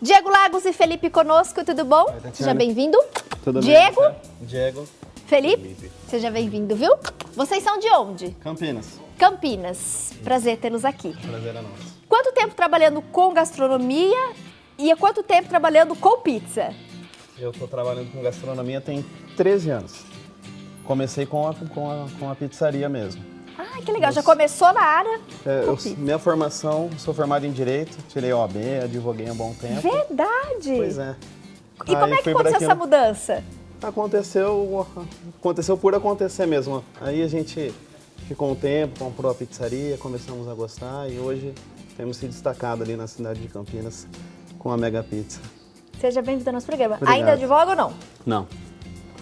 Diego Lagos e Felipe conosco, tudo bom? Seja bem-vindo. Tudo Diego? bem? Diego. Felipe? Seja bem-vindo, viu? Vocês são de onde? Campinas. Campinas. Prazer tê-los aqui. Prazer é nosso. Quanto tempo trabalhando com gastronomia e há quanto tempo trabalhando com pizza? Eu estou trabalhando com gastronomia tem 13 anos. Comecei com a pizzaria mesmo. Ah, que legal. Já começou na área? Minha formação, sou formado em Direito, tirei OAB, advoguei há um bom tempo. Verdade! Pois é. E como é que aconteceu essa mudança? Aconteceu por acontecer mesmo. Aí a gente ficou um tempo, comprou a pizzaria, começamos a gostar e hoje temos se destacado ali na cidade de Campinas com a Mega Pizza. Seja bem-vindo ao nosso programa. Obrigado. Ainda advoga ou não? Não.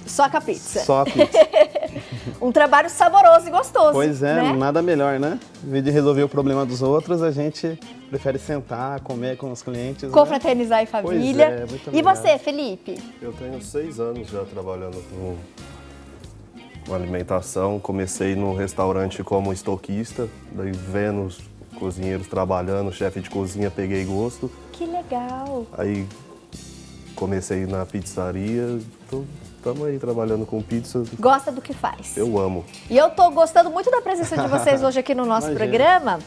Só com a pizza? Só a pizza. Um trabalho saboroso e gostoso. Pois é, né? Nada melhor, né? Em vez de resolver o problema dos outros, a gente prefere sentar, comer com os clientes. Confraternizar em família. Pois é, muito E obrigado. você, Felipe? Eu tenho 6 anos já trabalhando com alimentação. Comecei no restaurante como estoquista, daí vendo os cozinheiros trabalhando, chefe de cozinha, peguei gosto. Que legal. Aí comecei na pizzaria, estamos aí trabalhando com pizza. Gosta do que faz. Eu amo. E eu tô gostando muito da presença de vocês hoje aqui no nosso Imagina. programa.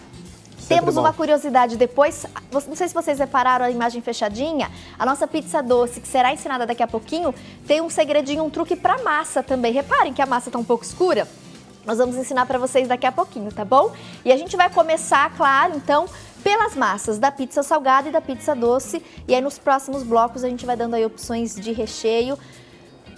Temos bom. uma curiosidade depois, não sei se vocês repararam a imagem fechadinha, a nossa pizza doce, que será ensinada daqui a pouquinho, tem um segredinho, um truque para massa também. Reparem que a massa tá um pouco escura. Nós vamos ensinar para vocês daqui a pouquinho, tá bom? E a gente vai começar, claro, então, pelas massas da pizza salgada e da pizza doce. E aí nos próximos blocos a gente vai dando aí opções de recheio.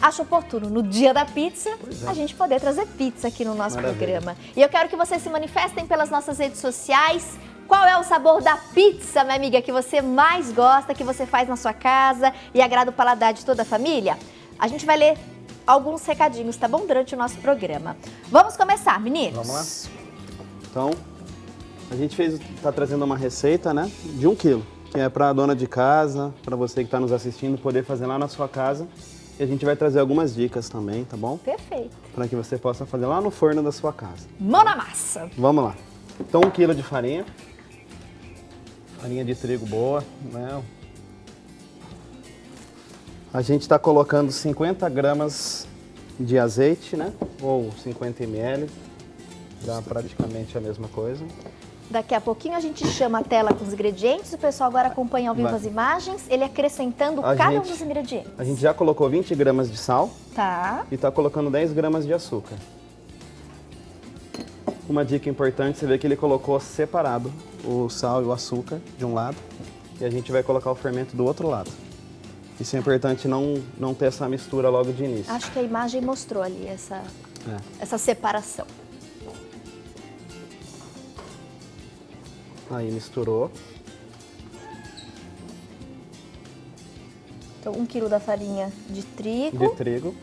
Acho oportuno, no dia da pizza, a gente poder trazer pizza aqui no nosso programa. E eu quero que vocês se manifestem pelas nossas redes sociais. Qual é o sabor da pizza, minha amiga, que você mais gosta, que você faz na sua casa e agrada o paladar de toda a família? A gente vai ler alguns recadinhos, tá bom? Durante o nosso programa. Vamos começar, meninos? Vamos lá? Então, a gente tá trazendo uma receita, né, de 1 quilo, que é para a dona de casa, para você que está nos assistindo, poder fazer lá na sua casa. E a gente vai trazer algumas dicas também, tá bom? Perfeito. Para que você possa fazer lá no forno da sua casa. Mão na massa. Vamos lá. Então, 1 quilo de farinha. Farinha de trigo boa, né? A gente está colocando 50 gramas de azeite, né? Ou 50 ml. Dá praticamente a mesma coisa. Daqui a pouquinho a gente chama a tela com os ingredientes, o pessoal agora acompanha ao vivo as imagens, ele acrescentando cada um dos ingredientes. A gente já colocou 20 gramas de sal. Tá. E está colocando 10 gramas de açúcar. Uma dica importante, você vê que ele colocou separado o sal e o açúcar de um lado e a gente vai colocar o fermento do outro lado. Isso é importante não ter essa mistura logo de início. Acho que a imagem mostrou ali essa separação. Aí misturou. Então, 1 quilo da farinha de trigo.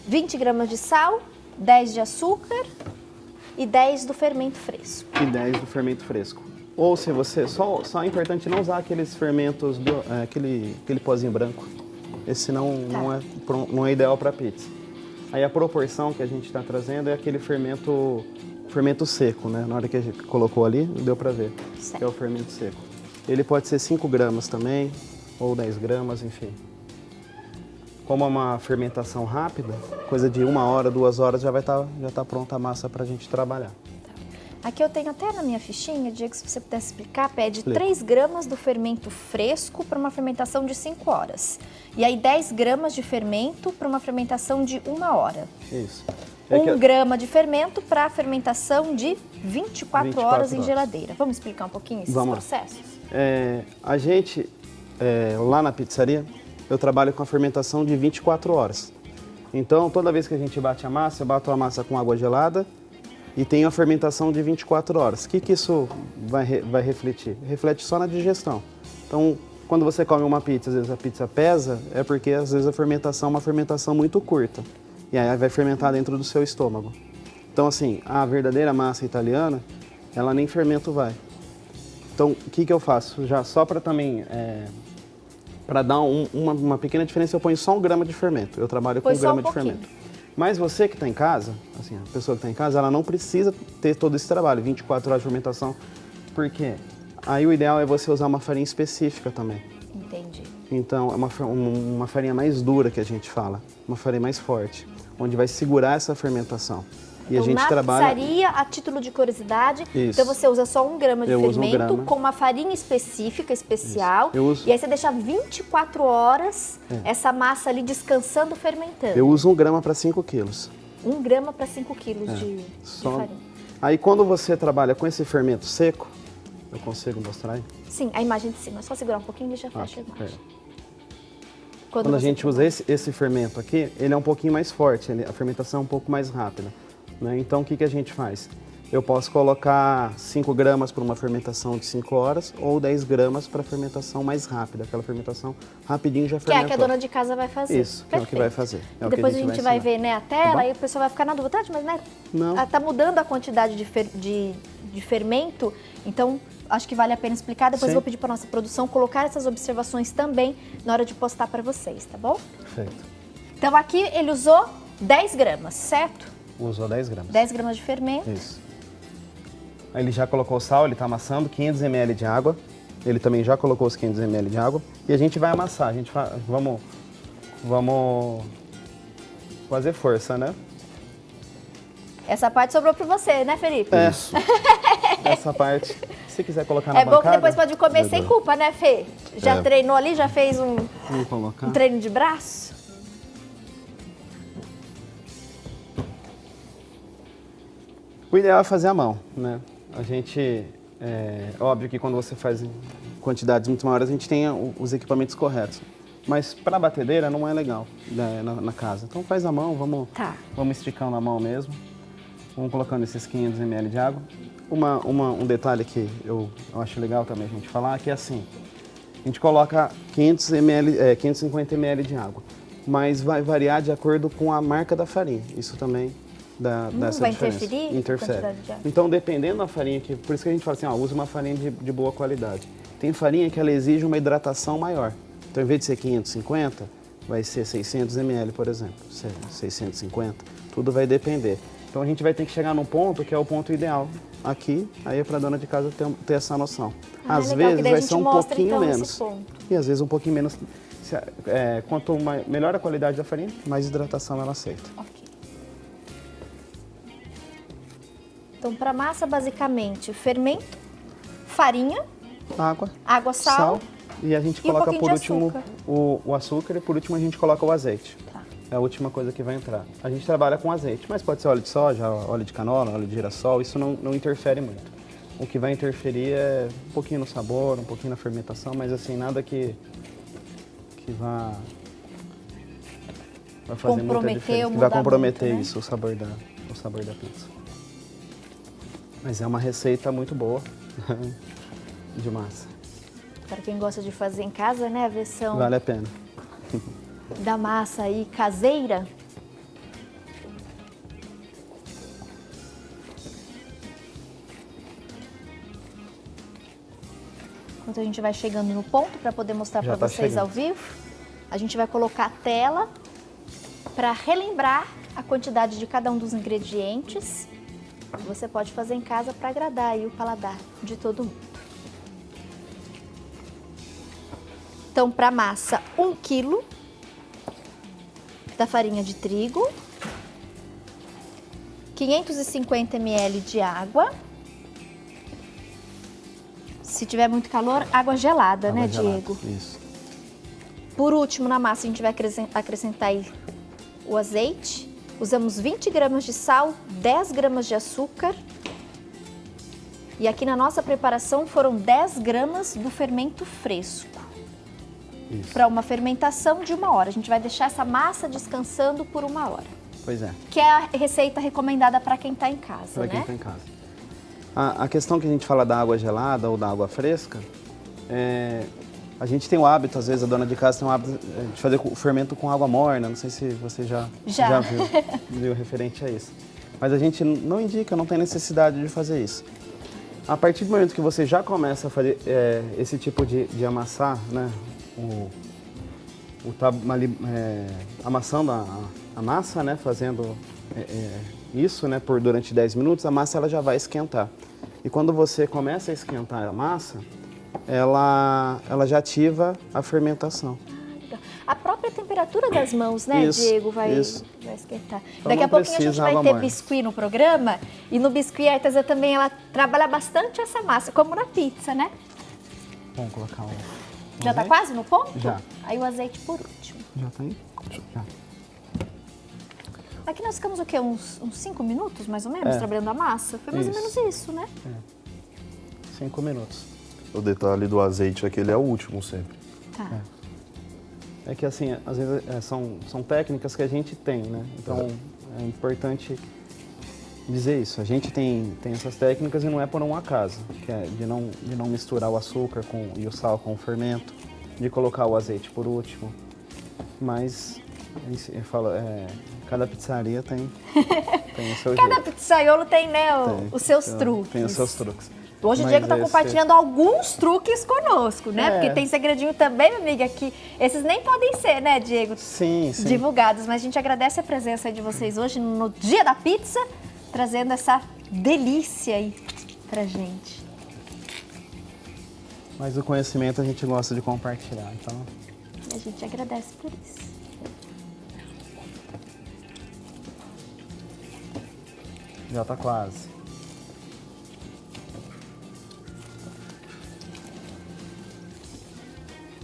20 gramas de sal, 10 de açúcar e 10 do fermento fresco. E 10 do fermento fresco. Ou se você, só é importante não usar aqueles fermentos, aquele pozinho branco. Esse não é ideal para pizza. Aí a proporção que a gente está trazendo é aquele fermento seco, né? Na hora que a gente colocou ali, deu para ver. Certo. Que é o fermento seco. Ele pode ser 5 gramas também, ou 10 gramas, enfim. Como é uma fermentação rápida, coisa de 1 hora, 2 horas já tá pronta a massa para a gente trabalhar. Aqui eu tenho até na minha fichinha, Diego, se você pudesse explicar, pede 3 gramas do fermento fresco para uma fermentação de 5 horas. E aí 10 gramas de fermento para uma fermentação de 1 hora. Isso. 1 grama de fermento para a fermentação de 24 horas em geladeira. Vamos explicar um pouquinho esses processos? A gente, lá na pizzaria, eu trabalho com a fermentação de 24 horas. Então, toda vez que a gente bate a massa, eu bato a massa com água gelada e tenho a fermentação de 24 horas. O que isso vai refletir? Reflete só na digestão. Então, quando você come uma pizza, às vezes a pizza pesa, é porque às vezes a fermentação é uma fermentação muito curta. E aí vai fermentar dentro do seu estômago. Então, assim, a verdadeira massa italiana, ela nem fermento vai. Então, o que eu faço? Já só para também, para dar uma pequena diferença, eu ponho só 1 grama de fermento. Eu trabalho com 1 grama de fermento. Mas você que está em casa, assim, a pessoa que está em casa, ela não precisa ter todo esse trabalho, 24 horas de fermentação. Por quê? Aí o ideal é você usar uma farinha específica também. Entendi. Então, é uma farinha mais dura que a gente fala, uma farinha mais forte, onde vai segurar essa fermentação. E Então, a gente na trabalha... pizzaria, a título de curiosidade, Isso. então você usa só 1 grama de Eu uso 1 fermento grama. com uma farinha específica, especial. Isso. Eu uso- E aí você deixa 24 horas essa massa ali descansando, fermentando. Eu uso 1 grama para 5 quilos. 1 grama para 5 quilos de Só- farinha. Aí quando você trabalha com esse fermento seco, eu consigo mostrar aí? Sim, a imagem de cima. É só segurar um pouquinho e já fecha a É. imagem. Quando a você gente usa esse fermento aqui, ele é um pouquinho mais forte, a fermentação é um pouco mais rápida. Né? Então, o que a gente faz? Eu posso colocar 5 gramas para uma fermentação de 5 horas ou 10 gramas para fermentação mais rápida, aquela fermentação rapidinho já Que é a fermentou. que a dona de casa vai fazer. Isso, que é o que vai fazer. É o que Depois a gente vai ensinar. ver, né, a tela, aí o pessoal vai ficar na dúvida, Tati, mas né, Não. tá mudando a quantidade de fermento, então acho que vale a pena explicar. Depois Sim. eu vou pedir para nossa produção colocar essas observações também na hora de postar para vocês, tá bom? Perfeito. Então aqui ele usou 10 gramas, certo? Usou 10 gramas. 10 gramas de fermento. Isso. Aí ele já colocou o sal, ele está amassando, 500 ml de água. Ele também já colocou os 500 ml de água. E a gente vai amassar, vamos fazer força, né? Essa parte sobrou para você, né, Felipe? Isso. Essa parte, se quiser colocar na É bom que bancada, depois pode comer sem culpa, né, Fê? Já treinou ali, já fez um vamos colocar. treino de braço? O ideal é fazer à mão, né? A gente, óbvio que quando você faz em quantidades muito maiores, a gente tem os equipamentos corretos. Mas para a batedeira não é legal, né, na casa. Então faz à mão, vamos esticando a mão mesmo. Vamos colocando esses 500 ml de água. Um detalhe que eu acho legal também a gente falar, que é assim, a gente coloca 550 ml de água, mas vai variar de acordo com a marca da farinha. Isso também dá essa vai diferença. interferir a quantidade de água? Então, dependendo da farinha, por isso que a gente fala assim, usa uma farinha de boa qualidade. Tem farinha que ela exige uma hidratação maior. Então, em vez de ser 550, vai ser 600 ml, por exemplo, 650. Tudo vai depender. Então, a gente vai ter que chegar num ponto que é o ponto ideal. Aqui, aí é para a dona de casa ter essa noção. Às legal, que vezes daí a vai gente ser um mostra, pouquinho então, esse menos. ponto. E às vezes um pouquinho menos. Quanto melhor a qualidade da farinha, mais hidratação ela aceita. Ok. Então, para massa, basicamente, fermento, farinha, Água, sal e a gente e um coloca pouquinho por de último açúcar. o açúcar e por último a gente coloca o azeite. Tá. É a última coisa que vai entrar. A gente trabalha com azeite, mas pode ser óleo de soja, óleo de canola, óleo de girassol, isso não interfere muito. O que vai interferir é um pouquinho no sabor, um pouquinho na fermentação, mas assim, nada que vai fazer muita Comprometer diferença. ou Que vai mudar comprometer muito, né? isso, o sabor da pizza. Mas é uma receita muito boa de massa. Para quem gosta de fazer em casa, né, a versão Vale a pena. da massa aí caseira. Enquanto a gente vai chegando no ponto para poder mostrar Já para tá vocês chegando. ao vivo, a gente vai colocar a tela para relembrar a quantidade de cada um dos ingredientes. Você pode fazer em casa para agradar aí o paladar de todo mundo. Então, para massa, 1 quilo da farinha de trigo, 550 ml de água. Se tiver muito calor, água gelada, né, Água gelada, Diego? Isso. Por último, na massa, a gente vai acrescentar aí o azeite. Usamos 20 gramas de sal, 10 gramas de açúcar. E aqui na nossa preparação foram 10 gramas do fermento fresco. Para uma fermentação de 1 hora. A gente vai deixar essa massa descansando por 1 hora. Pois é, Que é a receita recomendada para quem está em casa, para né? quem está em casa. A questão que a gente fala da água gelada ou da água fresca, a gente tem o hábito, às vezes a dona de casa tem o hábito de fazer o fermento com água morna, não sei se você já viu referente a isso. Mas a gente não indica, não tem necessidade de fazer isso. A partir do momento que você já começa a fazer esse tipo de amassar, né, amassando a massa, né, fazendo isso, né, durante 10 minutos, a massa ela já vai esquentar. E quando você começa a esquentar a massa, ela já ativa a fermentação. A própria temperatura das mãos, né, Isso, Diego, vai isso. esquentar. Então Daqui a não pouquinho a gente precisa vai água ter morna. biscuit no programa. E no biscuit a artesã também, ela trabalha bastante essa massa, como na pizza, né? Vamos colocar um Já tá azeite? quase no ponto? Já. Aí o azeite por último. Já tá aí? Já. Aqui nós ficamos o quê? Uns 5 minutos, mais ou menos, É. trabalhando a massa? Foi mais ou menos Isso. isso, né? 5 minutos. O detalhe do azeite é que ele é o último sempre. Tá. É que assim, às vezes são técnicas que a gente tem, né? Então é importante dizer isso. A gente tem essas técnicas e não é por um acaso, que é de não misturar o açúcar e o sal com o fermento, de colocar o azeite por último. Mas eu falo, cada pizzaria tem o seu Cada jeito. pizzaiolo tem, né, Tem. os seus Então, truques. Tem os seus truques. Hoje o Mas Diego está esse- compartilhando alguns truques conosco, né? É. Porque tem segredinho também, minha amiga, que esses nem podem ser, né, Diego? Sim. Divulgados. Mas a gente agradece a presença de vocês hoje no Dia da Pizza, trazendo essa delícia aí pra gente. Mas o conhecimento a gente gosta de compartilhar, então... E a gente agradece por isso. Já tá quase.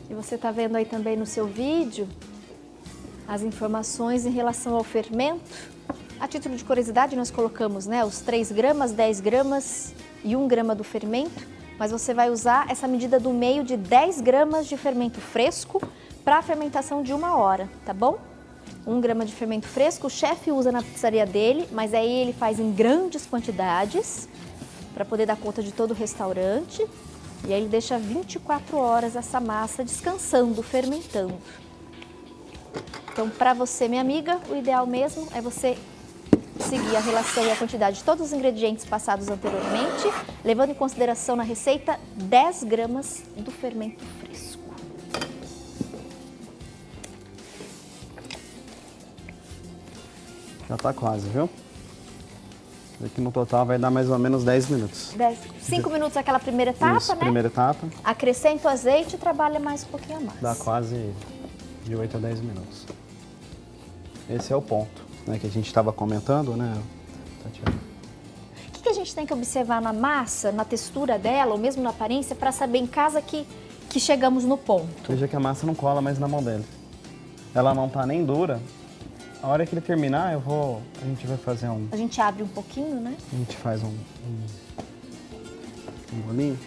E você está vendo aí também no seu vídeo as informações em relação ao fermento. A título de curiosidade, nós colocamos, né, os 3 gramas, 10 gramas e 1 grama do fermento, mas você vai usar essa medida do meio de 10 gramas de fermento fresco para a fermentação de 1 hora, tá bom? 1 grama de fermento fresco, o chefe usa na pizzaria dele, mas aí ele faz em grandes quantidades para poder dar conta de todo o restaurante. E aí ele deixa 24 horas essa massa descansando, fermentando. Então, para você, minha amiga, o ideal mesmo é você seguir a relação e a quantidade de todos os ingredientes passados anteriormente, levando em consideração na receita 10 gramas do fermento fresco. Já tá quase, viu? Aqui no total vai dar mais ou menos 10 minutos. 5 minutos aquela primeira etapa, Isso, né? primeira etapa, Acrescenta o azeite e trabalha mais um pouquinho a mais. dá quase de 8 a 10 minutos. Esse é o ponto, né, que a gente estava comentando, né, Tatiana? O que a gente tem que observar na massa, na textura dela, ou mesmo na aparência, para saber em casa que chegamos no ponto? Veja que a massa não cola mais na mão dele. Ela não tá nem dura. A hora que ele terminar, a gente vai fazer A gente abre um pouquinho, né? a gente faz um bolinho.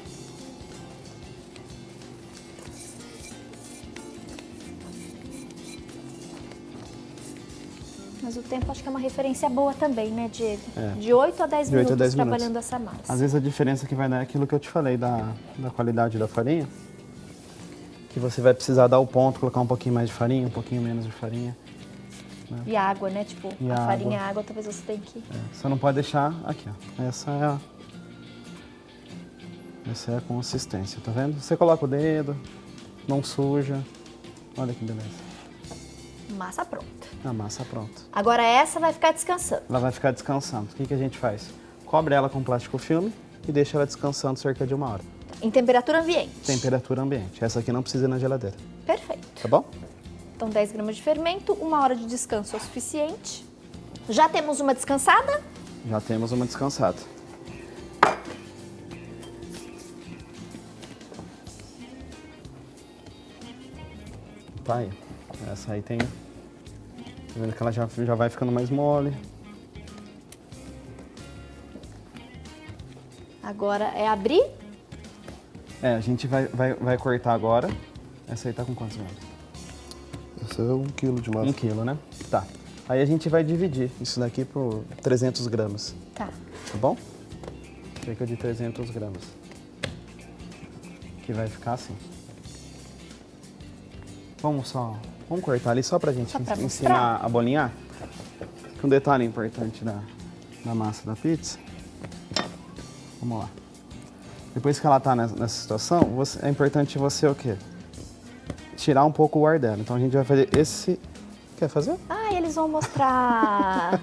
Mas o tempo acho que é uma referência boa também, né, Diego? É. De 8 a 10 De 8 a minutos 10 minutos. trabalhando essa massa. Às vezes a diferença que vai dar é aquilo que eu te falei, da qualidade da farinha. Que você vai precisar dar o ponto, colocar um pouquinho mais de farinha, um pouquinho menos de farinha. E água, né? Tipo, E a água. farinha e a água, talvez você tenha que... Você não pode deixar aqui, ó. Essa é a consistência, tá vendo? Você coloca o dedo, não suja. Olha que beleza. Massa pronta. A massa pronta. Agora essa vai ficar descansando. Ela vai ficar descansando. O que a gente faz? Cobre ela com plástico filme e deixa ela descansando cerca de 1 hora. Em temperatura ambiente. Temperatura ambiente. Essa aqui não precisa ir na geladeira, Perfeito. tá bom? Então 10 gramas de fermento, 1 hora de descanso é o suficiente. Já temos uma descansada? Já temos uma descansada. Tá aí. Essa aí tem... Tá vendo que ela já vai ficando mais mole. Agora é abrir. A gente vai cortar agora. Essa aí tá com quantos gramas? Esse é 1 quilo de massa. 1 quilo, né? Tá. Aí a gente vai dividir isso daqui por 300 gramas, Tá. tá bom? Cerca de 300 gramas. Que vai ficar assim. Vamos cortar ali só pra gente Só pra ensinar mostrar? a bolinhar. Que um detalhe importante da massa da pizza. Vamos lá. Depois que ela tá nessa situação, é importante você o quê? Tirar um pouco o ar dela. Então a gente vai fazer esse... Quer fazer? Ah, eles vão mostrar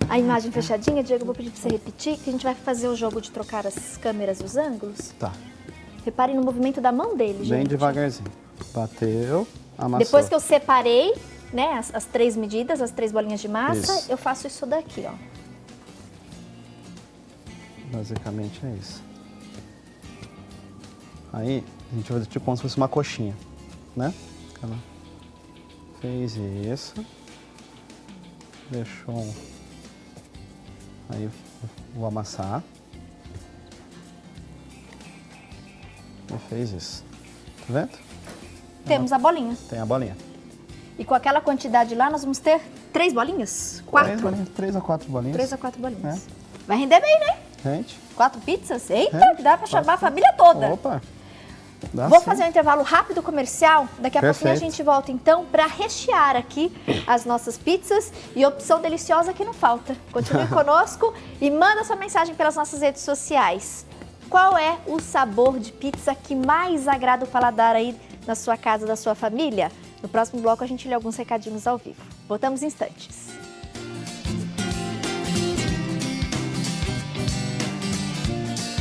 a imagem fechadinha. Diego, eu vou pedir pra você repetir, que a gente vai fazer o jogo de trocar as câmeras e os ângulos. Tá. Reparem no movimento da mão dele, gente. Bem devagarzinho. Bateu, amassou. Depois que eu separei, né, as 3 medidas, as 3 bolinhas de massa, Isso. eu faço isso daqui, ó. Basicamente é isso. Aí, a gente vai fazer tipo como se fosse uma coxinha, né? Ela fez isso. Deixou um... Aí, vou amassar. E fez isso. Tá vendo? Temos a bolinha. Tem a bolinha. E com aquela quantidade lá, nós vamos ter 3 bolinhas? 4? 3 a 4 bolinhas. 3 a 4 bolinhas. Vai render bem, né? Gente. 4 pizzas? Eita, É, dá pra chamar a família toda. Opa. Dá Vou sim. fazer um intervalo rápido comercial. Daqui a pouquinho a Perfeito. gente volta então para rechear aqui as nossas pizzas e opção deliciosa que não falta. Continue conosco e manda sua mensagem pelas nossas redes sociais. Qual é o sabor de pizza que mais agrada o paladar aí na sua casa, da sua família? No próximo bloco a gente lê alguns recadinhos ao vivo. Voltamos em instantes.